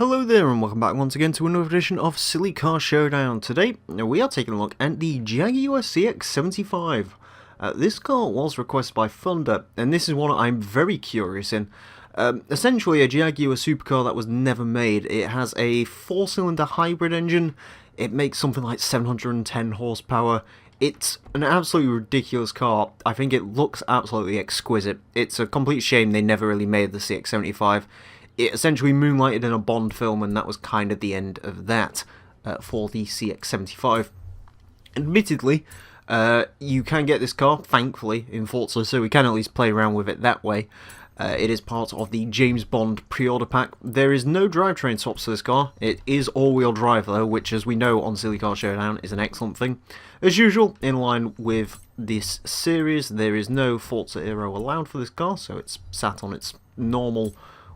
Hello there and welcome back once again to another edition of Silly Car Showdown. Today we are taking a look at the Jaguar C-X75. This car was requested by Thunder, and this is one I'm very curious in. Essentially a Jaguar supercar that was never made. It has a 4-cylinder hybrid engine. It makes something like 710 horsepower. It's an absolutely ridiculous car. I think it looks absolutely exquisite. It's a complete shame they never really made the CX-75. It essentially moonlighted in a Bond film, and that was kind of the end of that for the CX-75. Admittedly, you can get this car, thankfully, in Forza, so we can at least play around with it that way. It is part of the James Bond pre-order pack. There is no drivetrain swaps for this car. It is all-wheel drive, though, which, as we know on Silly Car Showdown, is an excellent thing. As usual, in line with this series, there is no Forza Aero allowed for this car, so it's sat on its normal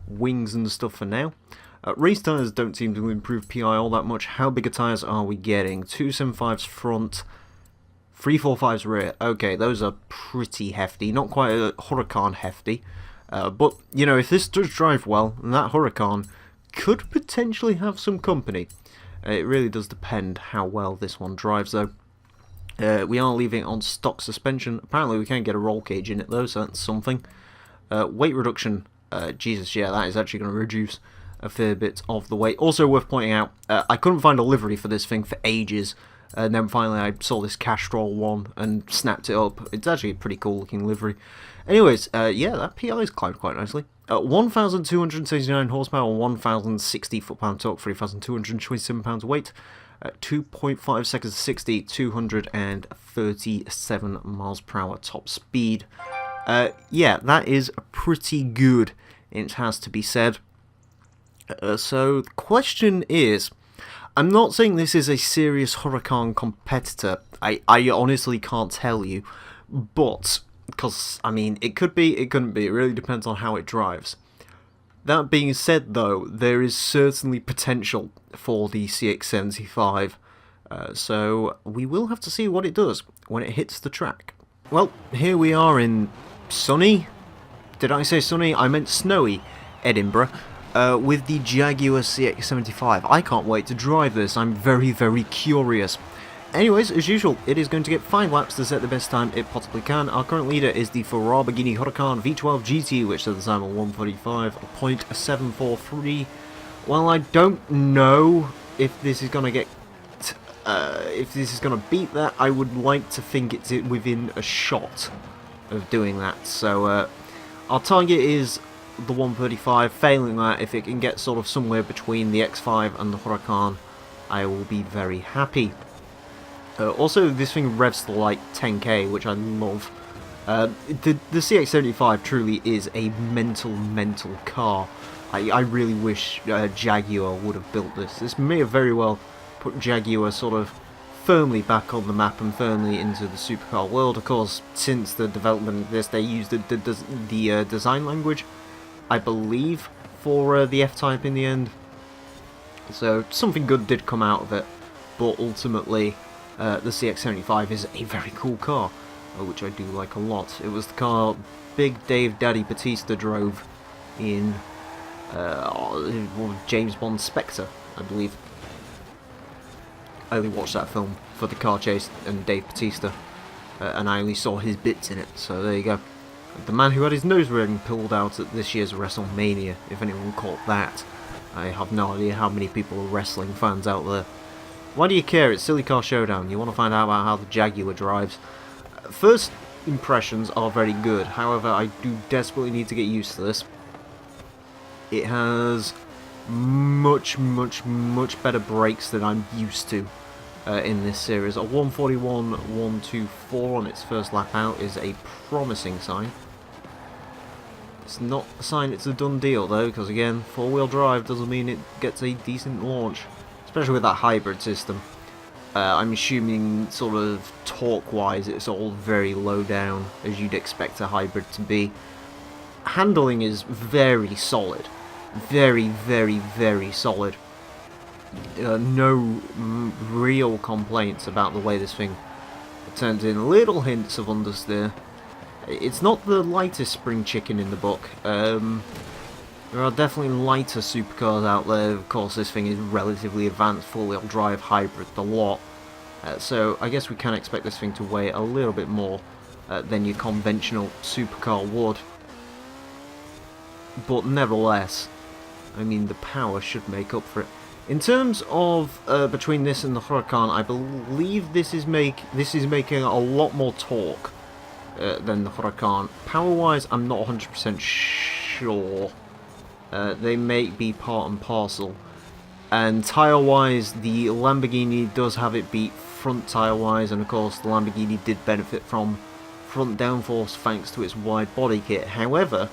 wings and stuff for now. Race tyres don't seem to improve PI all that much. How big a tyres are we getting? 275s front, 345s rear. Okay, those are pretty hefty. Not quite a Huracan hefty. But, you know, if this does drive well, then that Huracan could potentially have some company. It really does depend how well this one drives, though. We are leaving it on stock suspension. Apparently we can get a roll cage in it, though, so that's something. Weight reduction. Jesus, yeah, that is actually going to reduce a fair bit of the weight. Also worth pointing out, I couldn't find a livery for this thing for ages. And then finally I saw this Castrol one and snapped it up. It's actually a pretty cool looking livery. Anyways, yeah, that PI is climbed quite nicely. 1,279 horsepower, 1,060 foot-pound torque, 3,227 pounds weight. 2.5 seconds to 60, 237 miles per hour top speed. Yeah, that is pretty good, it has to be said. So the question is, I'm not saying this is a serious Huracan competitor. I honestly can't tell you, but because I mean, it could be, it couldn't be. It really depends on how it drives. That being said, though, there is certainly potential for the CX-75. So we will have to see what it does when it hits the track. Well, here we are in sunny, did I say sunny? I meant snowy Edinburgh, with the Jaguar C-X75. I can't wait to drive this. I'm very, very curious. Anyways, as usual, it is going to get 5 laps to set the best time it possibly can. Our current leader is the Lamborghini Huracan V12 GT, which set the time on 1:45.743. Well, I don't know if this is going to get if this is going to beat that. I would like to think it's within a shot of doing that. So our target is the 1:35. Failing that, if it can get sort of somewhere between the X5 and the Huracan, I will be very happy. Also, this thing revs to like 10k, which I love. The CX-75 truly is a mental car. I really wish Jaguar would have built this. This may have very well put Jaguar sort of firmly back on the map and firmly into the supercar world. Of course, since the development of this, they used the design language, I believe, for the F-Type in the end. So something good did come out of it, but ultimately the CX-75 is a very cool car, which I do like a lot. It was the car Big Dave Daddy Batista drove in James Bond Spectre, I believe. I only watched that film for the car chase and Dave Batista, and I only saw his bits in it, so there you go. The man who had his nose ring pulled out at this year's WrestleMania, if anyone caught that. I have no idea how many people are wrestling fans out there. Why do you care? It's Silly Car Showdown. You want to find out about how the Jaguar drives. First impressions are very good, however I do desperately need to get used to this. It has much better brakes than I'm used to in this series. A 141.124 on its first lap out is a promising sign. It's not a sign it's a done deal though, because again, 4-wheel drive doesn't mean it gets a decent launch, especially with that hybrid system. I'm assuming sort of torque-wise it's all very low down, as you'd expect a hybrid to be. Handling is very solid. Very solid. No real complaints about the way this thing turns in. Little hints of understeer. It's not the lightest spring chicken in the book. There are definitely lighter supercars out there. Of course, this thing is relatively advanced, four-wheel drive hybrid, the lot. So I guess we can expect this thing to weigh a little bit more than your conventional supercar would. But nevertheless, I mean, the power should make up for it. In terms of between this and the Huracan, I believe this is making a lot more torque than the Huracan. Power-wise, I'm not 100% sure. They may be part and parcel. And tyre-wise, the Lamborghini does have it beat front tyre-wise, and of course the Lamborghini did benefit from front downforce thanks to its wide body kit. However,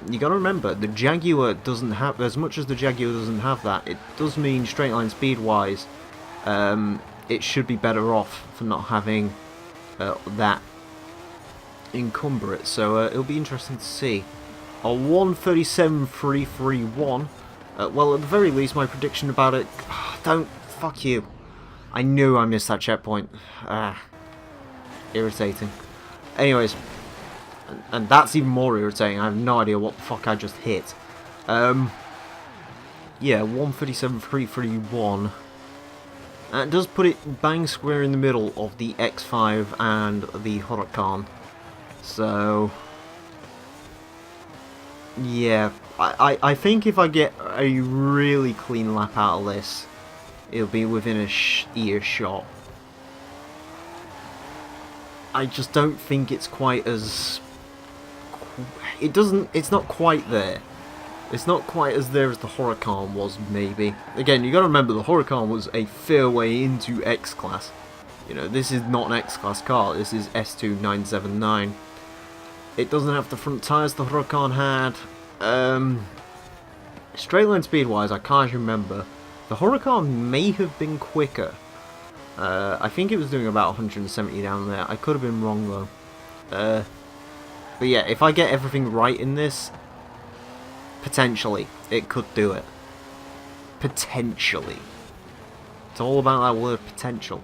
you got to remember, the Jaguar doesn't have, as much as the Jaguar doesn't have that, it does mean straight line speed-wise, it should be better off for not having that encumber it. So it'll be interesting to see. A 137.331. Well, at the very least, my prediction about it. Don't fuck you. I knew I missed that checkpoint. Irritating. Anyways, and that's even more irritating. I have no idea what the fuck I just hit. Yeah, 137.331. And it does put it bang square in the middle of the X5 and the Huracan. So yeah, I think if I get a really clean lap out of this, it'll be within a earshot. I just don't think it's quite as... It's not quite there. It's not quite as there as the Huracan was, maybe. Again, you gotta remember, the Huracan was a fair way into X-Class. You know, this is not an X-Class car, this is S2979. It doesn't have the front tyres the Huracan had. Straight line speed wise, I can't remember. The Huracan may have been quicker. I think it was doing about 170 down there. I could have been wrong though. But yeah, if I get everything right in this, potentially it could do it. Potentially. It's all about that word potential.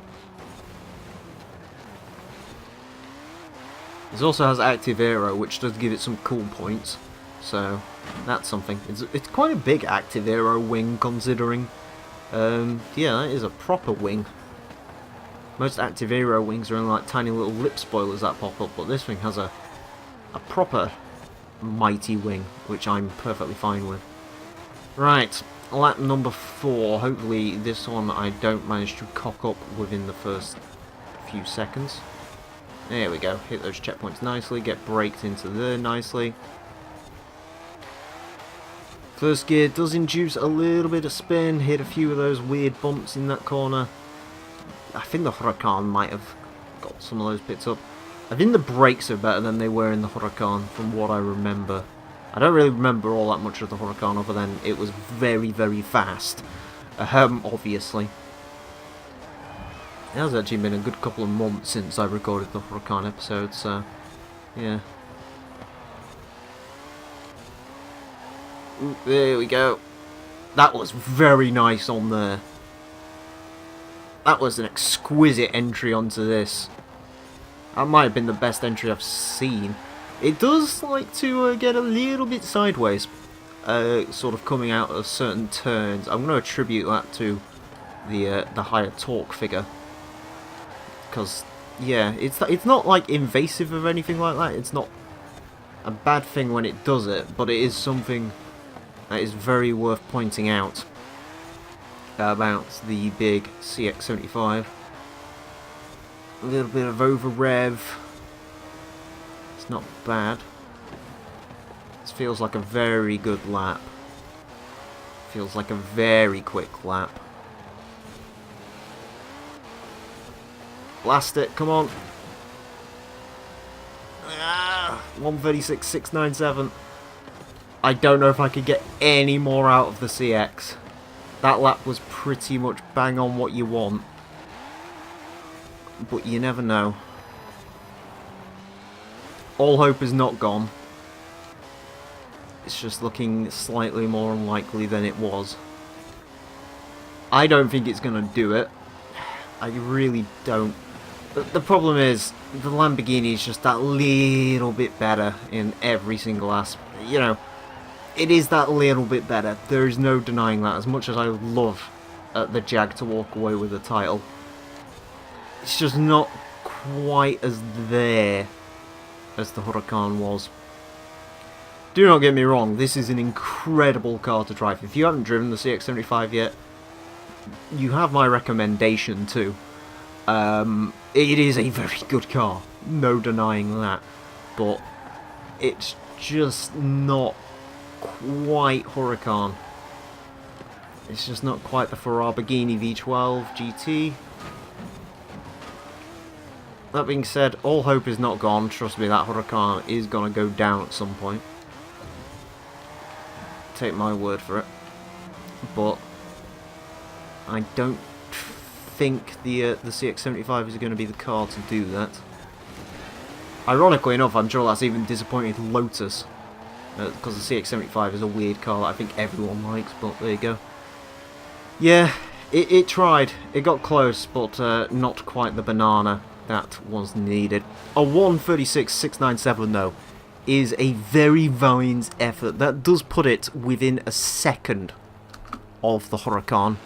It also has active aero, which does give it some cool points, so that's something. It's quite a big active aero wing, considering. Yeah, that is a proper wing. Most active aero wings are only like tiny little lip spoilers that pop up, but this thing has a proper mighty wing, which I'm perfectly fine with. Right, lap number 4. Hopefully this one I don't manage to cock up within the first few seconds. There we go, hit those checkpoints nicely, get braked into there nicely. First gear does induce a little bit of spin, hit a few of those weird bumps in that corner. I think the Huracan might have got some of those bits up. I think the brakes are better than they were in the Huracan, from what I remember. I don't really remember all that much of the Huracan, other than it was very, very fast. Obviously. It has actually been a good couple of months since I recorded the Huracan episode, so yeah. Ooh, there we go. That was very nice on there. That was an exquisite entry onto this. That might have been the best entry I've seen. It does like to get a little bit sideways, sort of coming out of certain turns. I'm going to attribute that to the higher torque figure. Because, yeah, it's not like invasive or anything like that. It's not a bad thing when it does it, but it is something that is very worth pointing out about the big C-X75. A little bit of over rev. It's not bad. This feels like a very good lap. Feels like a very quick lap. Blast it, come on. 136.697. I don't know if I could get any more out of the CX. That lap was pretty much bang on what you want. But you never know. All hope is not gone. It's just looking slightly more unlikely than it was. I don't think it's going to do it. I really don't. The problem is, the Lamborghini is just that little bit better in every single aspect. You know, it is that little bit better. There is no denying that. As much as I love the Jag to walk away with the title, it's just not quite as there as the Huracan was. Do not get me wrong, this is an incredible car to drive. If you haven't driven the CX75 yet, you have my recommendation too. It is a very good car, no denying that, but it's just not quite Huracan. It's just not quite the Ferrari V12 GT. That being said, all hope is not gone. Trust me, that Huracan is going to go down at some point. Take my word for it. But I don't think the CX75 is going to be the car to do that. Ironically enough, I'm sure that's even disappointed Lotus, because the CX75 is a weird car that I think everyone likes, but there you go. Yeah, it tried. It got close, but not quite the banana that was needed. A 1:36.697 though is a very valiant effort. That does put it within a second of the Huracan,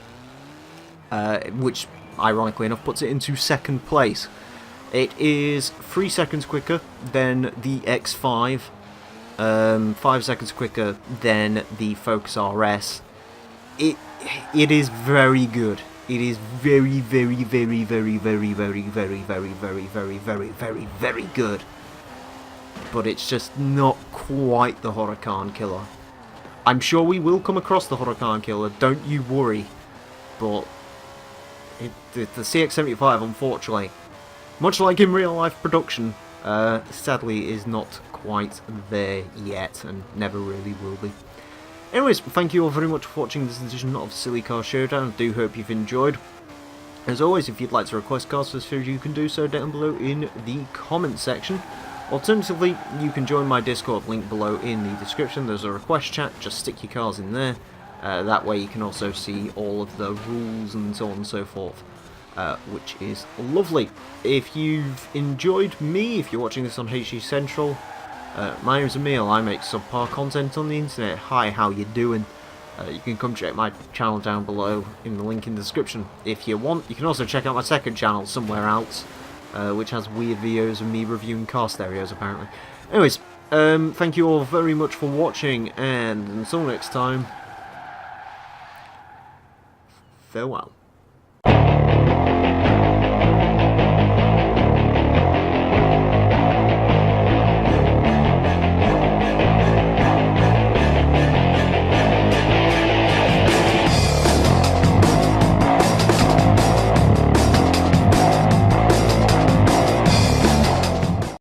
which ironically enough puts it into second place. It is 3 seconds quicker than the X5, 5 seconds quicker than the Focus RS. It is very good. It is very, very, very, very, very, very, very, very, very, very, very, very, very good. But it's just not quite the Huracan killer. I'm sure we will come across the Huracan killer, don't you worry. But the CX75, unfortunately, much like in real life production, sadly is not quite there yet, and never really will be. Anyways, thank you all very much for watching this edition of Silly Car Showdown. I do hope you've enjoyed. As always, if you'd like to request cars for this video, you can do so down below in the comments section. Alternatively, you can join my Discord, link below in the description. There's a request chat, just stick your cars in there. That way you can also see all of the rules and so on and so forth, which is lovely. If you've enjoyed me, if you're watching this on HG Central, my name's Emile, I make subpar content on the internet. Hi, how you doing? You can come check my channel down below in the link in the description if you want. You can also check out my second channel, Somewhere Else, which has weird videos of me reviewing car stereos apparently. Anyways, thank you all very much for watching, and until next time, farewell.